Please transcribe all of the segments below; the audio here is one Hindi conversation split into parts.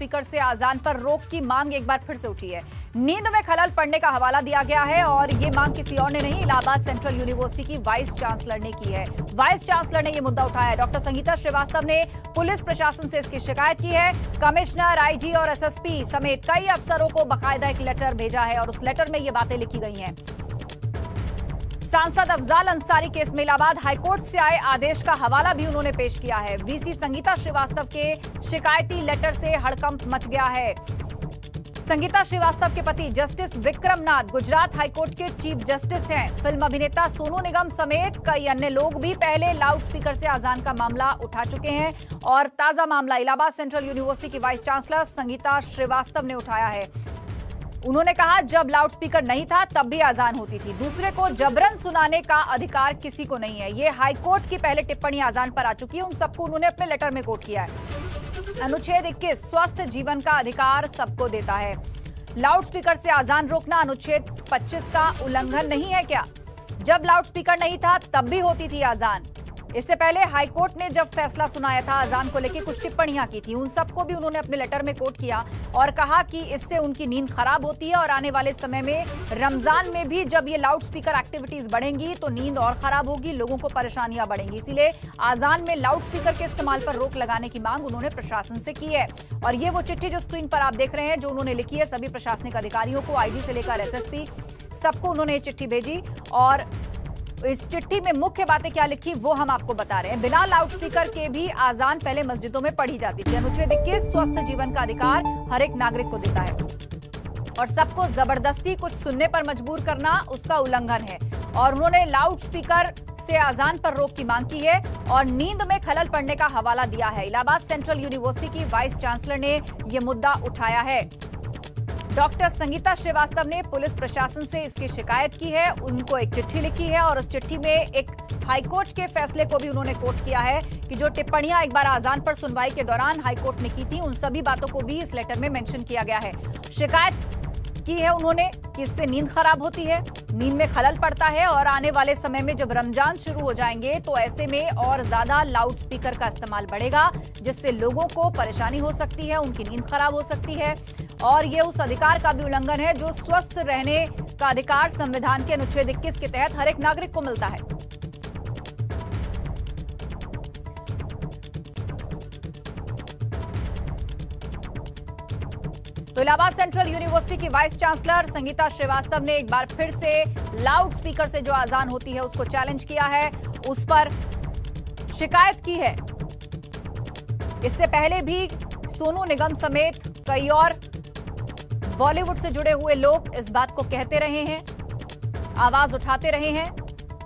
स्पीकर से अजान पर रोक की मांग एक बार फिर से उठी है। नींद में खलल पड़ने का हवाला दिया गया है और ये मांग किसी और ने नहीं, इलाहाबाद सेंट्रल यूनिवर्सिटी की वाइस चांसलर ने की है। वाइस चांसलर ने ये मुद्दा उठाया है। डॉक्टर संगीता श्रीवास्तव ने पुलिस प्रशासन से इसकी शिकायत की है। कमिश्नर, आईजी और एसएसपी समेत कई अफसरों को बाकायदा एक लेटर भेजा है और उस लेटर में ये बातें लिखी गई हैं। सांसद अफजाल अंसारी केस में इलाहाबाद हाईकोर्ट से आए आदेश का हवाला भी उन्होंने पेश किया है। वीसी संगीता श्रीवास्तव के शिकायती लेटर से हड़कंप मच गया है। संगीता श्रीवास्तव के पति जस्टिस विक्रम नाथ गुजरात हाईकोर्ट के चीफ जस्टिस हैं। फिल्म अभिनेता सोनू निगम समेत कई अन्य लोग भी पहले लाउडस्पीकर से अजान का मामला उठा चुके हैं और ताजा मामला इलाहाबाद सेंट्रल यूनिवर्सिटी की वाइस चांसलर संगीता श्रीवास्तव ने उठाया है। उन्होंने कहा, जब लाउडस्पीकर नहीं था तब भी अजान होती थी। दूसरे को जबरन सुनाने का अधिकार किसी को नहीं है। ये हाईकोर्ट की पहले टिप्पणी अजान पर आ चुकी है। उन सबको उन्होंने अपने लेटर में कोट किया है। अनुच्छेद 21 स्वस्थ जीवन का अधिकार सबको देता है। लाउडस्पीकर से अजान रोकना अनुच्छेद 25 का उल्लंघन नहीं है क्या? जब लाउडस्पीकर नहीं था तब भी होती थी अजान। इससे पहले हाईकोर्ट ने जब फैसला सुनाया था अजान को लेकर कुछ टिप्पणियां की थी। उन सबको भी उन्होंने अपने लेटर में कोट किया और कहा कि इससे उनकी नींद खराब होती है और आने वाले समय में रमजान में भी जब ये लाउडस्पीकर एक्टिविटीज बढ़ेंगी तो नींद और खराब होगी, लोगों को परेशानियां बढ़ेंगी। इसीलिए अजान में लाउडस्पीकर के इस्तेमाल पर रोक लगाने की मांग उन्होंने प्रशासन से की है। और ये वो चिट्ठी जो स्क्रीन पर आप देख रहे हैं, जो उन्होंने लिखी है सभी प्रशासनिक अधिकारियों को, आईजी से लेकर एसएसपी, सबको उन्होंने ये चिट्ठी भेजी। और इस चिट्ठी में मुख्य बातें क्या लिखी वो हम आपको बता रहे हैं। बिना लाउडस्पीकर के भी आजान पहले मस्जिदों में पढ़ी जाती थी। अनुच्छेद 21 स्वस्थ जीवन का अधिकार हर एक नागरिक को देता है और सबको जबरदस्ती कुछ सुनने पर मजबूर करना उसका उल्लंघन है। और उन्होंने लाउडस्पीकर से अजान पर रोक की मांग की है और नींद में खलल पड़ने का हवाला दिया है। इलाहाबाद सेंट्रल यूनिवर्सिटी की वाइस चांसलर ने यह मुद्दा उठाया है। डॉक्टर संगीता श्रीवास्तव ने पुलिस प्रशासन से इसकी शिकायत की है, उनको एक चिट्ठी लिखी है और उस चिट्ठी में एक हाईकोर्ट के फैसले को भी उन्होंने कोट किया है कि जो टिप्पणियां एक बार अजान पर सुनवाई के दौरान हाईकोर्ट ने की थी, उन सभी बातों को भी इस लेटर में मेंशन किया गया है। शिकायत की है उन्होंने कि इससे नींद खराब होती है, नींद में खलल पड़ता है और आने वाले समय में जब रमजान शुरू हो जाएंगे तो ऐसे में और ज्यादा लाउडस्पीकर का इस्तेमाल बढ़ेगा, जिससे लोगों को परेशानी हो सकती है, उनकी नींद खराब हो सकती है और ये उस अधिकार का भी उल्लंघन है जो स्वस्थ रहने का अधिकार संविधान के अनुच्छेद 21 के तहत हर एक नागरिक को मिलता है। तो इलाहाबाद सेंट्रल यूनिवर्सिटी की वाइस चांसलर संगीता श्रीवास्तव ने एक बार फिर से लाउडस्पीकर से जो अजान होती है उसको चैलेंज किया है, उस पर शिकायत की है। इससे पहले भी सोनू निगम समेत कई और बॉलीवुड से जुड़े हुए लोग इस बात को कहते रहे हैं, आवाज उठाते रहे हैं,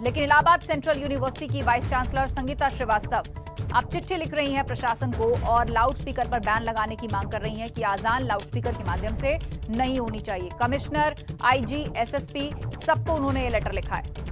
लेकिन इलाहाबाद सेंट्रल यूनिवर्सिटी की वाइस चांसलर संगीता श्रीवास्तव अब चिट्ठी लिख रही हैं प्रशासन को और लाउडस्पीकर पर बैन लगाने की मांग कर रही हैं कि आजान लाउडस्पीकर के माध्यम से नहीं होनी चाहिए। कमिश्नर, आईजी, एसएसपी सबको उन्होंने ये लेटर लिखा है।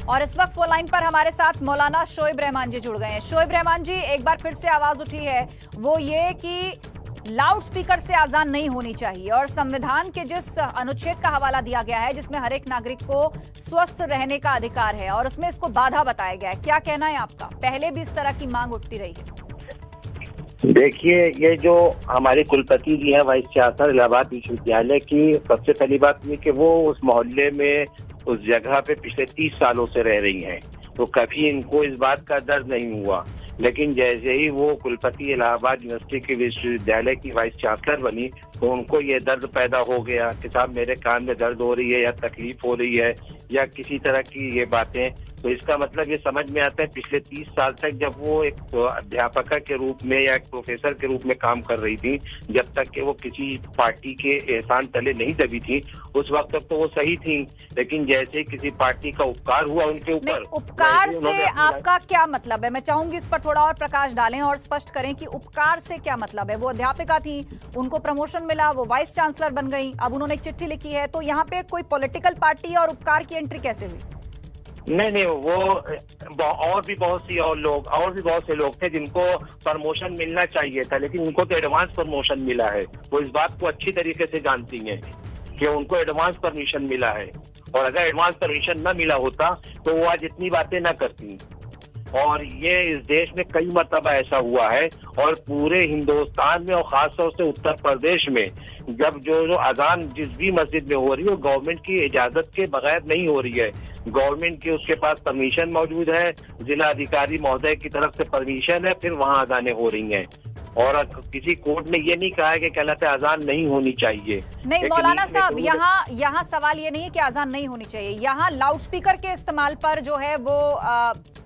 और इस वक्त फोन लाइन पर हमारे साथ मौलाना शोएब रहमान जी जुड़ गए हैं। शोएब रहमान जी, एक बार फिर से आवाज उठी है, वो ये कि लाउडस्पीकर से अजान नहीं होनी चाहिए और संविधान के जिस अनुच्छेद का हवाला दिया गया है जिसमें हर एक नागरिक को स्वस्थ रहने का अधिकार है और उसमें इसको बाधा बताया गया है, क्या कहना है आपका? पहले भी इस तरह की मांग उठती रही है। देखिए, ये जो हमारे कुलपति जी हैं वाइस चांसलर इलाहाबाद विश्वविद्यालय की, सबसे पहली बात ये कि वो उस मोहल्ले में उस जगह पे पिछले 30 सालों से रह रही हैं, तो कभी इनको इस बात का दर्द नहीं हुआ। लेकिन जैसे ही वो कुलपति इलाहाबाद यूनिवर्सिटी के विश्वविद्यालय की वाइस चांसलर बनी तो उनको ये दर्द पैदा हो गया कि साहब मेरे कान में दर्द हो रही है या तकलीफ हो रही है या किसी तरह की ये बातें। तो इसका मतलब ये समझ में आता है पिछले 30 साल तक जब वो एक अध्यापका के रूप में या एक प्रोफेसर के रूप में काम कर रही थी, जब तक कि वो किसी पार्टी के एहसान तले नहीं दबी थी, उस वक्त तक तो वो सही थी। लेकिन जैसे किसी पार्टी का उपकार हुआ उनके ऊपर, उपकार से आपका क्या मतलब है? मैं चाहूंगी इस पर थोड़ा और प्रकाश डालें और स्पष्ट करें कि उपकार से क्या मतलब है। वो अध्यापिका थी, उनको प्रमोशन मिला, वो वाइस चांसलर बन गई, अब उन्होंने एक चिट्ठी लिखी है, तो यहाँ पे कोई पॉलिटिकल पार्टी और उपकार की एंट्री कैसे हुई? नहीं, वो और भी बहुत से लोग थे जिनको प्रमोशन मिलना चाहिए था, लेकिन उनको तो एडवांस प्रमोशन मिला है। वो इस बात को अच्छी तरीके से जानती हैं कि उनको एडवांस परमिशन मिला है और अगर एडवांस परमिशन न मिला होता तो वो आज इतनी बातें न करती। और ये इस देश में कई मरतबा ऐसा हुआ है, और पूरे हिंदुस्तान में और खासतौर से उत्तर प्रदेश में जब जो अजान जिस भी मस्जिद में हो रही है वो गवर्नमेंट की इजाजत के बगैर नहीं हो रही है। गवर्नमेंट की उसके पास परमिशन मौजूद है, जिला अधिकारी महोदय की तरफ से परमिशन है, फिर वहाँ अजानें हो रही हैं। और किसी कोर्ट ने ये नहीं कहा है कि कहलाता है अजान नहीं होनी चाहिए। नहीं मौलाना साहब, यहाँ सवाल ये नहीं है कि अजान नहीं होनी चाहिए, यहाँ लाउड स्पीकर के इस्तेमाल पर जो है वो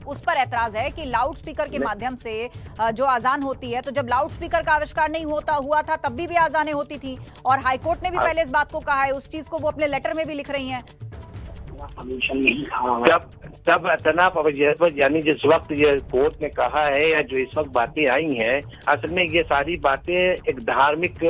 उस पर एतराज है कि लाउड स्पीकर के माध्यम से जो अजान होती है, तो जब लाउड स्पीकर का आविष्कार नहीं हुआ था तब भी अजानें होती थी, और हाईकोर्ट ने भी पहले इस बात को कहा है, उस चीज को वो अपने लेटर में भी लिख रही हैं। तब इतना यानी जिस वक्त ये कोर्ट ने कहा है या जो इस वक्त बातें आई हैं, असल में ये सारी बातें एक धार्मिक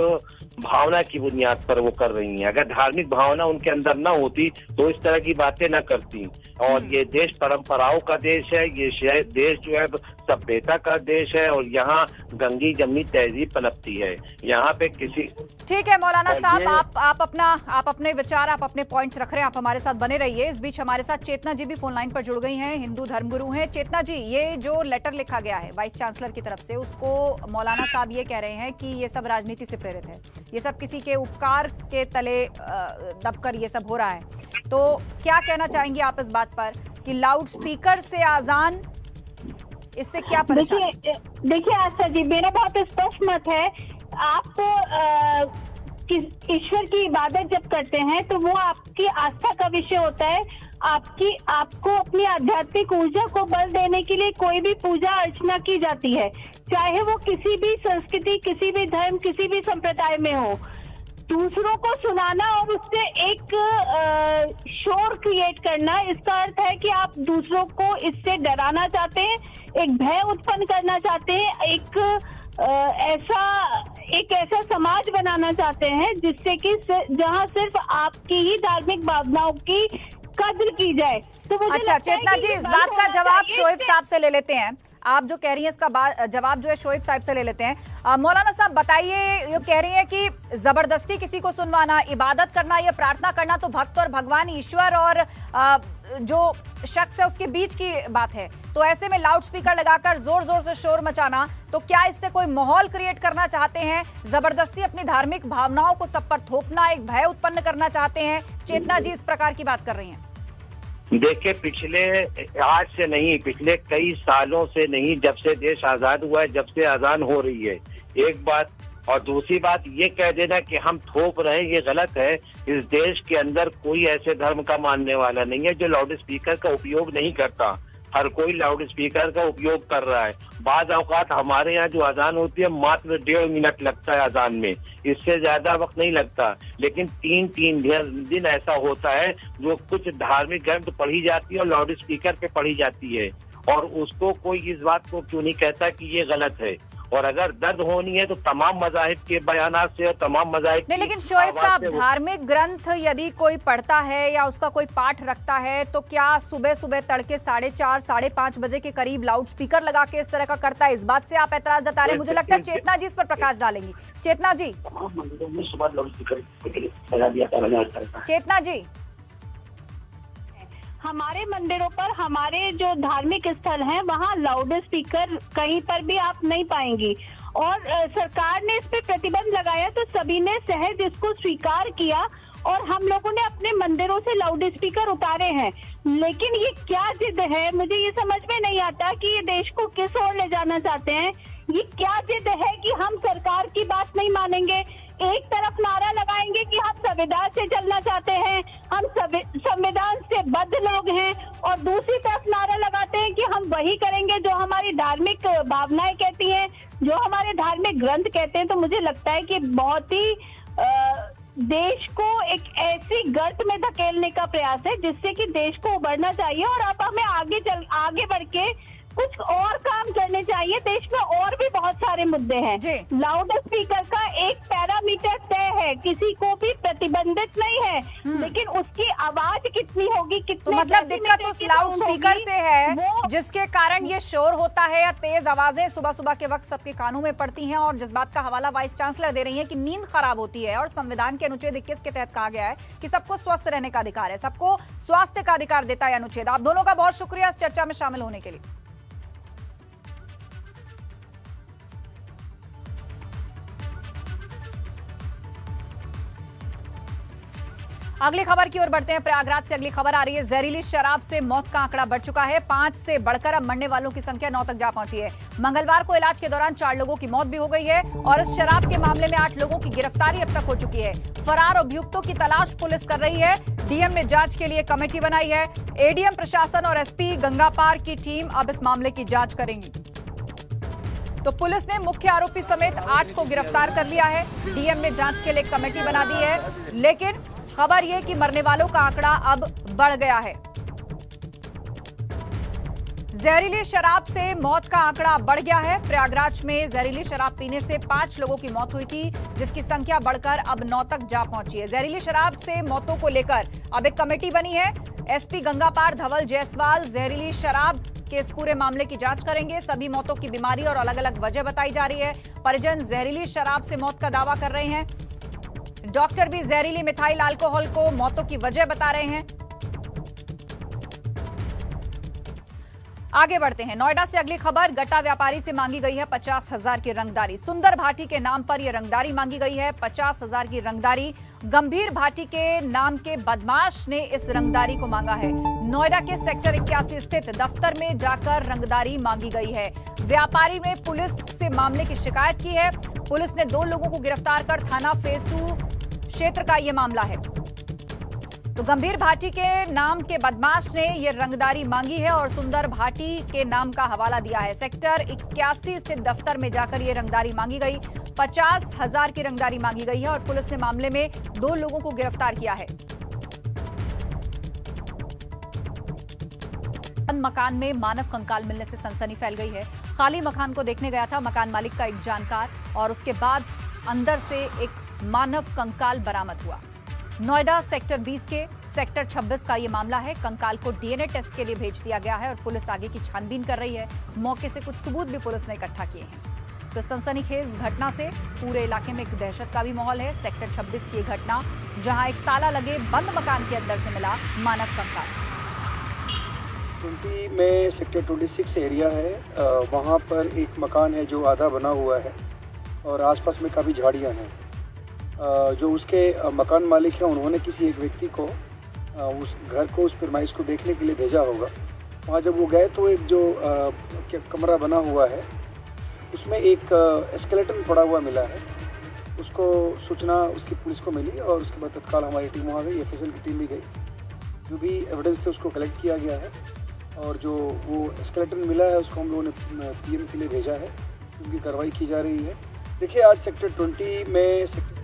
भावना की बुनियाद पर वो कर रही हैं। अगर धार्मिक भावना उनके अंदर ना होती तो इस तरह की बातें ना करती। और ये देश परंपराओं का देश है, ये देश जो है सभ्यता का देश है, और यहाँ गंगी जमनी तहजीब पनपती है। यहाँ पे किसी ठीक है मौलाना साहब, आप अपने विचार, आप अपने पॉइंट्स रख रहे हैं, आप हमारे साथ बने रहिए। इस बीच हमारे साथ चेतना जी भी फोन लाइन पर जुड़ गई हैं, हिंदू धर्मगुरु हैं। चेतना जी, ये जो लेटर लिखा गया है वाइस चांसलर की तरफ से, उसको मौलाना साहब ये कह रहे हैं कि ये सब राजनीति से प्रेरित है, ये सब किसी के उपकार के तले दबकर ये सब हो रहा है। तो क्या कहना चाहेंगे आप इस बात पर कि लाउड स्पीकर से आजान, इससे क्या परेशानी? देखिए आस्था जी, मेरा बहुत स्पष्ट मत है। आप ईश्वर की इबादत जब करते हैं तो वो आपकी आस्था का विषय होता है। आपको अपनी आध्यात्मिक ऊर्जा को बल देने के लिए कोई भी पूजा अर्चना की जाती है, चाहे वो किसी भी संस्कृति, किसी भी धर्म, किसी भी संप्रदाय में हो। दूसरों को सुनाना और उससे एक शोर क्रिएट करना, इसका अर्थ है कि आप दूसरों को इससे डराना चाहते हैं, एक भय उत्पन्न करना चाहते हैं, एक ऐसा समाज बनाना चाहते हैं जिससे कि जहां सिर्फ आपकी ही धार्मिक भावनाओं की कद्र की जाए। तो अच्छा चेतना जी, इस बात का जवाब शोएब साहब से ले लेते हैं। आप जो कह रही हैं इसका जवाब जो है शोएब साहब से ले लेते हैं। मौलाना साहब बताइए, ये कह रही हैं कि जबरदस्ती किसी को सुनवाना, इबादत करना, ये प्रार्थना करना तो भक्त और भगवान ईश्वर और जो शख्स है उसके बीच की बात है, तो ऐसे में लाउड स्पीकर लगाकर जोर जोर से शोर मचाना, तो क्या इससे कोई माहौल क्रिएट करना चाहते हैं? जबरदस्ती अपनी धार्मिक भावनाओं को सब पर थोपना, एक भय उत्पन्न करना चाहते हैं? चेतना जी इस प्रकार की बात कर रही हैं। देखिए, आज से नहीं, पिछले कई सालों से नहीं, जब से देश आजाद हुआ है, जब से अजान हो रही है, एक बात। और दूसरी बात ये कह देना कि हम थोप रहे हैं, ये गलत है। इस देश के अंदर कोई ऐसे धर्म का मानने वाला नहीं है जो लाउड स्पीकर का उपयोग नहीं करता। हर कोई लाउड स्पीकर का उपयोग कर रहा है। बाज़ औकात हमारे यहाँ जो अजान होती है मात्र 1.5 मिनट लगता है अजान में, इससे ज्यादा वक्त नहीं लगता। लेकिन 3 दिन ऐसा होता है जो कुछ धार्मिक ग्रंथ पढ़ी जाती है और लाउड स्पीकर पे पढ़ी जाती है, और उसको कोई इस बात को क्यों नहीं कहता कि ये गलत है। और अगर दर्द होनी है तो तमाम मज़ाहिब के बयानात से और तमाम मज़ाहिब नहीं, लेकिन शोएब साहब, धार्मिक ग्रंथ यदि कोई पढ़ता है या उसका कोई पाठ रखता है तो क्या सुबह सुबह तड़के 4:30 साढ़े 5 बजे के करीब लाउड स्पीकर लगा के इस तरह का करता है? इस बात से आप एतराज जता रहे हैं। मुझे लगता है चेतना जी इस पर प्रकाश डालेंगी। चेतना जी, चेतना जी, हमारे मंदिरों पर, हमारे जो धार्मिक स्थल हैं, वहाँ लाउड स्पीकर कहीं पर भी आप नहीं पाएंगी। और सरकार ने इस पे प्रतिबंध लगाया तो सभी ने सहज इसको स्वीकार किया और हम लोगों ने अपने मंदिरों से लाउड स्पीकर उतारे हैं। लेकिन ये क्या जिद है, मुझे ये समझ में नहीं आता कि ये देश को किस ओर ले जाना चाहते हैं। ये क्या जिद है कि हम सरकार की बात नहीं मानेंगे, एक तरफ नारा लगाएंगे कि हम संविधान से चलना चाहते हैं, हम संविधान से बद्ध लोग हैं, और दूसरी तरफ नारा लगाते हैं कि हम वही करेंगे जो हमारी धार्मिक भावनाएं कहती हैं, जो हमारे धार्मिक ग्रंथ कहते हैं। तो मुझे लगता है कि बहुत ही देश को एक ऐसी गर्त में धकेलने का प्रयास है जिससे कि देश को उभरना चाहिए। और अब हमें आगे बढ़ के कुछ और काम करने चाहिए। देश में और भी बहुत सारे सारे मुद्दे हैं। लाउड स्पीकर का एक पैरामीटर तय है, किसी को भी प्रतिबंधित नहीं है, लेकिन उसकी आवाज कितनी होगी, कितने तो मतलब दिक्कत उस लाउड स्पीकर से है जिसके कारण ये शोर होता है या तेज आवाजें सुबह सुबह के वक्त सबके कानों में पड़ती हैं। और जिस बात का हवाला वाइस चांसलर दे रही हैं कि नींद खराब होती है और संविधान के अनुच्छेद 21 के तहत कहा गया है कि सबको स्वस्थ रहने का अधिकार है, सबको स्वास्थ्य का अधिकार देता है अनुच्छेद। आप दोनों का बहुत शुक्रिया इस चर्चा में शामिल होने के लिए। अगली खबर की ओर बढ़ते हैं। प्रयागराज से अगली खबर आ रही है। जहरीली शराब से मौत का आंकड़ा बढ़ चुका है। 5 से बढ़कर अब मरने वालों की संख्या 9 तक जा पहुंची है। मंगलवार को इलाज के दौरान 4 लोगों की मौत भी हो गई है और इस शराब के मामले में 8 लोगों की गिरफ्तारी अब तक हो चुकी है। फरार अभियुक्तों की तलाश पुलिस कर रही है। डीएम ने जांच के लिए कमेटी बनाई है। एडीएम प्रशासन और एसपी गंगापार की टीम अब इस मामले की जांच करेंगी। तो पुलिस ने मुख्य आरोपी समेत 8 को गिरफ्तार कर लिया है। डीएम ने जांच के लिए कमेटी बना दी है, लेकिन खबर यह कि मरने वालों का आंकड़ा अब बढ़ गया है। जहरीली शराब से मौत का आंकड़ा बढ़ गया है। प्रयागराज में जहरीली शराब पीने से 5 लोगों की मौत हुई थी, जिसकी संख्या बढ़कर अब 9 तक जा पहुंची है। जहरीली शराब से मौतों को लेकर अब एक कमेटी बनी है। एसपी गंगापार धवल जायसवाल जहरीली शराब के इस पूरे मामले की जांच करेंगे। सभी मौतों की बीमारी और अलग अलग वजह बताई जा रही है। परिजन जहरीली शराब से मौत का दावा कर रहे हैं। डॉक्टर भी जहरीली मिथाइल अल्कोहल को मौतों की वजह बता रहे हैं। आगे बढ़ते हैं। नोएडा से अगली खबर। गट्टा व्यापारी से मांगी गई है 50,000 की रंगदारी। सुंदर भाटी के नाम पर यह रंगदारी मांगी गई है। 50,000 की रंगदारी। गंभीर भाटी के नाम के बदमाश ने इस रंगदारी को मांगा है। नोएडा के सेक्टर 81 स्थित दफ्तर में जाकर रंगदारी मांगी गई है। व्यापारी ने पुलिस से मामले की शिकायत की है। पुलिस ने 2 लोगों को गिरफ्तार कर थाना फेज 2 क्षेत्र का यह मामला है। तो गंभीर भाटी के नाम के बदमाश ने यह रंगदारी मांगी है और सुंदर भाटी के नाम का हवाला दिया है। सेक्टर 81 स्थित दफ्तर में जाकर यह रंगदारी मांगी गई। 50,000 की रंगदारी मांगी गई है और पुलिस ने मामले में 2 लोगों को गिरफ्तार किया है। मकान में मानव कंकाल मिलने से सनसनी फैल गई है। खाली मकान को देखने गया था मकान मालिक का एक जानकार और उसके बाद अंदर से एक मानव कंकाल बरामद हुआ। नोएडा सेक्टर 20 के सेक्टर 26 का यह मामला है। कंकाल को डीएनए टेस्ट के लिए भेज दिया गया है और पुलिस आगे की छानबीन कर रही है। मौके से कुछ सबूत भी पुलिस ने इकट्ठा किए हैं। तो सनसनीखेज घटना से पूरे इलाके में एक दहशत का भी माहौल है। सेक्टर 26 की घटना, जहां एक ताला लगे बंद मकान के अंदर से मिला मानव कंकाल। 20 में सेक्टर 26 एरिया है, वहाँ पर एक मकान है जो आधा बना हुआ है और आसपास में काफ़ी झाड़ियाँ हैं। जो उसके मकान मालिक हैं उन्होंने किसी एक व्यक्ति को उस घर को, उस प्रीमाइस को देखने के लिए भेजा होगा। वहाँ जब वो गए तो एक जो कमरा बना हुआ है उसमें एक स्केलेटन पड़ा हुआ मिला है। उसको सूचना उसकी पुलिस को मिली और उसके बाद तत्काल हमारी टीम वहाँ गई, एफएसएल की टीम भी गई। जो भी एविडेंस थे उसको कलेक्ट किया गया है और जो वो स्केलेटन मिला है उसको हम लोगों ने पीएम के लिए भेजा है, उनकी कार्रवाई की जा रही है। देखिए, आज सेक्टर 20 में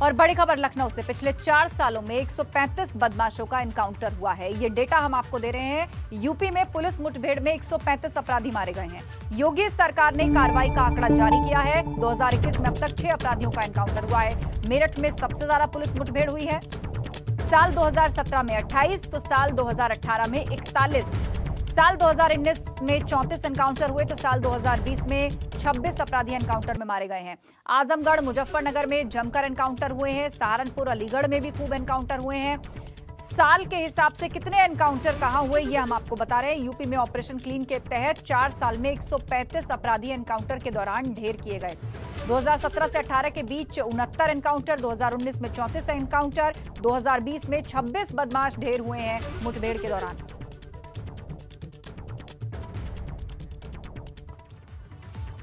और बड़ी खबर लखनऊ से। पिछले 4 सालों में 135 बदमाशों का एनकाउंटर हुआ है। ये डेटा हम आपको दे रहे हैं। यूपी में पुलिस मुठभेड़ में 135 अपराधी मारे गए हैं। योगी सरकार ने कार्रवाई का आंकड़ा जारी किया है। 2021 में अब तक 6 अपराधियों का एनकाउंटर हुआ है। मेरठ में सबसे ज्यादा पुलिस मुठभेड़ हुई है। साल 2017 में 28, तो साल 2018 में 41, साल 2019 में 34 एनकाउंटर हुए, तो साल 2020 में 26 अपराधी एनकाउंटर में मारे गए हैं। आजमगढ़, मुजफ्फरनगर में जमकर एनकाउंटर हुए हैं। सहारनपुर, अलीगढ़ में भी खूब एनकाउंटर हुए हैं। साल के हिसाब से कितने एनकाउंटर कहां हुए ये हम आपको बता रहे हैं। यूपी में ऑपरेशन क्लीन के तहत 4 साल में 135 अपराधी एनकाउंटर के दौरान ढेर किए गए। 2017 से 18 के बीच 69 एनकाउंटर, 2019 में 34 एनकाउंटर, 2020 में 26 बदमाश ढेर हुए हैं मुठभेड़ के दौरान।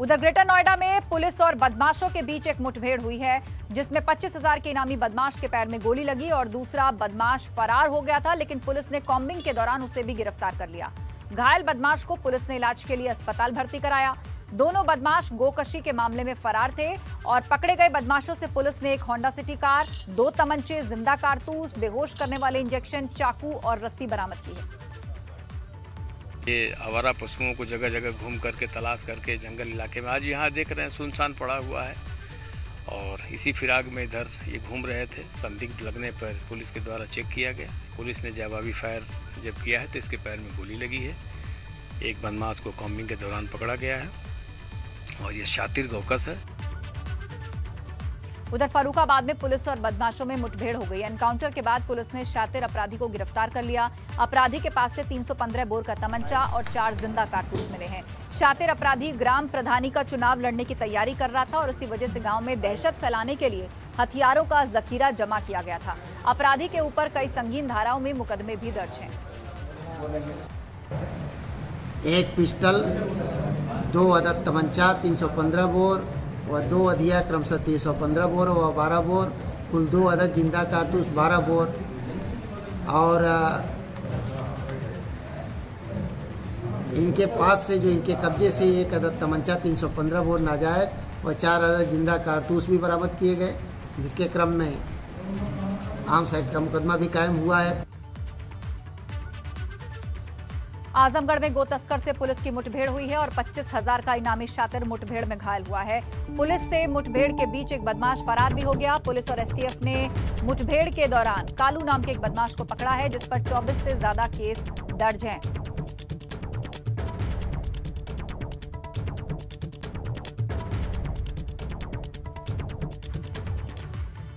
उधर ग्रेटर नोएडा में पुलिस और बदमाशों के बीच एक मुठभेड़ हुई है, जिसमें 25,000 के इनामी बदमाश के पैर में गोली लगी और दूसरा बदमाश फरार हो गया था, लेकिन पुलिस ने कॉम्बिंग के दौरान उसे भी गिरफ्तार कर लिया। घायल बदमाश को पुलिस ने इलाज के लिए अस्पताल भर्ती कराया। दोनों बदमाश गोकशी के मामले में फरार थे और पकड़े गए बदमाशों से पुलिस ने एक होंडा सिटी कार, 2 तमंचे, जिंदा कारतूस, बेहोश करने वाले इंजेक्शन, चाकू और रस्सी बरामद की है। ये आवारा पशुओं को जगह जगह घूम करके तलाश करके जंगल इलाके में, आज यहाँ देख रहे हैं सुनसान पड़ा हुआ है और इसी फिराक में इधर ये घूम रहे थे। संदिग्ध लगने पर पुलिस के द्वारा चेक किया गया। पुलिस ने जवाबी फायर जब किया है तो इसके पैर में गोली लगी है। एक बदमाश को कॉम्बिंग के दौरान पकड़ा गया है और ये शातिर गौकस है। उधर फर्रुखाबाद में पुलिस और बदमाशों में मुठभेड़ हो गई। एनकाउंटर के बाद पुलिस ने शातिर अपराधी को गिरफ्तार कर लिया। अपराधी के पास से 315 बोर का तमंचा और 4 जिंदा कारतूस मिले हैं। शातिर अपराधी ग्राम प्रधानी का चुनाव लड़ने की तैयारी कर रहा था और इसी वजह से गांव में दहशत फैलाने के लिए हथियारों का जखीरा जमा किया गया था। अपराधी के ऊपर कई संगीन धाराओं में मुकदमे भी दर्ज हैं। एक पिस्टल, 2 अदद तमंचा 315 बोर व 2 अधिया क्रमशः 315 बोर व 12 बोर, कुल 2 अदद जिंदा कारतूस 12 बोर और इनके पास से जो इनके कब्जे से 1 अदद तमंचा 315 बोर नाजायज व 4 अदद जिंदा कारतूस भी बरामद किए गए, जिसके क्रम में आर्म्स एक्ट का मुकदमा भी कायम हुआ है। आजमगढ़ में गो तस्कर से पुलिस की मुठभेड़ हुई है और 25,000 का इनामी शातिर मुठभेड़ में घायल हुआ है। पुलिस से मुठभेड़ के बीच एक बदमाश फरार भी हो गया। पुलिस और एसटीएफ ने मुठभेड़ के दौरान कालू नाम के एक बदमाश को पकड़ा है, जिस पर 24 से ज्यादा केस दर्ज हैं।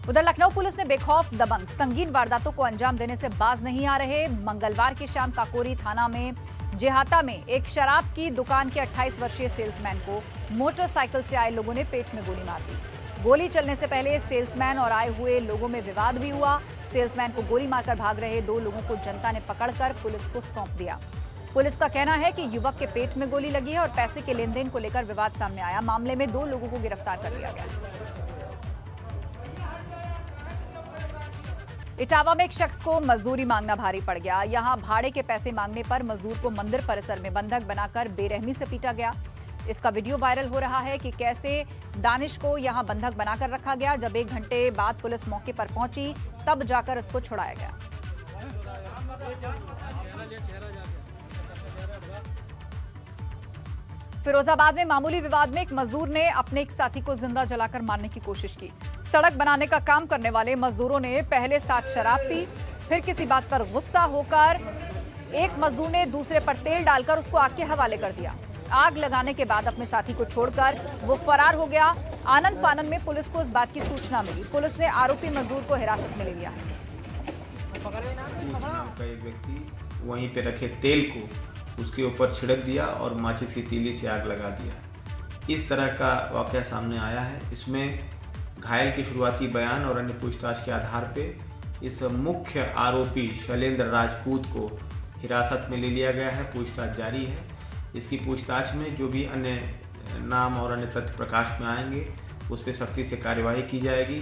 उधर लखनऊ पुलिस ने बेखौफ दबंग संगीन वारदातों को अंजाम देने से बाज नहीं आ रहे। मंगलवार की शाम काकोरी थाना में जेहाता में एक शराब की दुकान के 28 वर्षीय सेल्समैन को मोटरसाइकिल से आए लोगों ने पेट में गोली मार दी। गोली चलने से पहले सेल्समैन और आए हुए लोगों में विवाद भी हुआ। सेल्समैन को गोली मारकर भाग रहे 2 लोगों को जनता ने पकड़कर पुलिस को सौंप दिया। पुलिस का कहना है कि युवक के पेट में गोली लगी है और पैसे के लेन देन को लेकर विवाद सामने आया। मामले में 2 लोगों को गिरफ्तार कर लिया गया। इटावा में एक शख्स को मजदूरी मांगना भारी पड़ गया। यहां भाड़े के पैसे मांगने पर मजदूर को मंदिर परिसर में बंधक बनाकर बेरहमी से पीटा गया। इसका वीडियो वायरल हो रहा है कि कैसे दानिश को यहां बंधक बनाकर रखा गया। जब 1 घंटे बाद पुलिस मौके पर पहुंची तब जाकर उसको छुड़ाया गया। फिरोजाबाद में मामूली विवाद में एक मजदूर ने अपने एक साथी को जिंदा जलाकर मारने की कोशिश की। सड़क बनाने का काम करने वाले मजदूरों ने पहले साथ शराब पी, फिर किसी बात पर गुस्सा होकर एक मजदूर ने दूसरे पर तेल डालकर उसको आग के हवाले कर दिया। आग लगाने के बाद अपने साथी को छोड़कर वो फरार हो गया। आनन फानन में पुलिस को इस बात की सूचना मिली। पुलिस ने आरोपी मजदूर को हिरासत में ले लिया है। एक व्यक्ति वहीं पे रखे तेल को उसके ऊपर छिड़क दिया और माचिस की तीली से आग लगा दिया। इस तरह का वाकया सामने आया है। इसमें घायल के शुरुआती बयान और अन्य पूछताछ के आधार पे इस मुख्य आरोपी शैलेंद्र राजपूत को हिरासत में ले लिया गया है। पूछताछ जारी है। इसकी पूछताछ में जो भी अन्य नाम और अन्य तथ्य प्रकाश में आएंगे उस पर सख्ती से कार्यवाही की जाएगी।